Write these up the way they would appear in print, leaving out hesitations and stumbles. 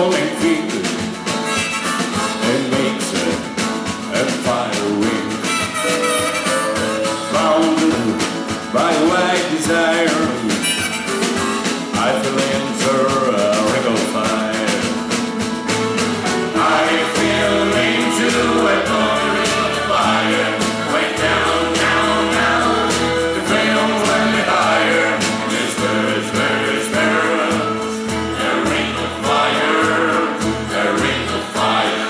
rolling feet and makes a fire ring. Bound by white desire, I feel enter a ring of fire. I feel into a ring of fire. Went down, down, down. The flames went higher. This burns, burns, burns. A ring of fire, a ring of fire.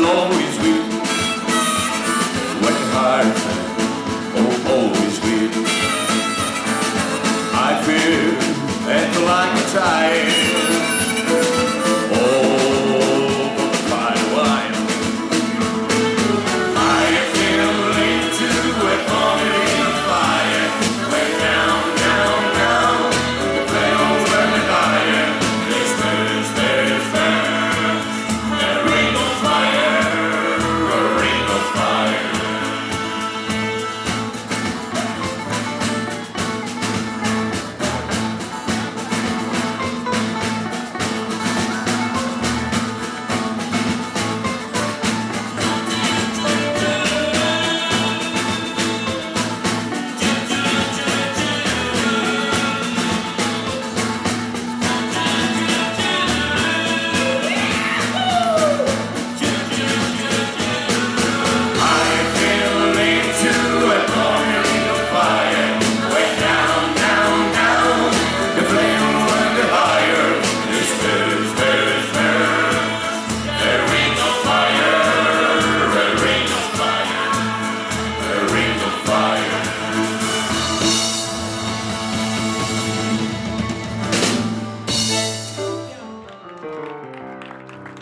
Always with working hard, always with. I feel and like a child. Oh, the fine wine. I feel into a ring of fire. Way down, down, down. The flames burning higher. This burns, burns, burns. A ring of fire.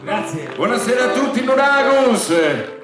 Grazie. Buonasera a tutti, Nuragus!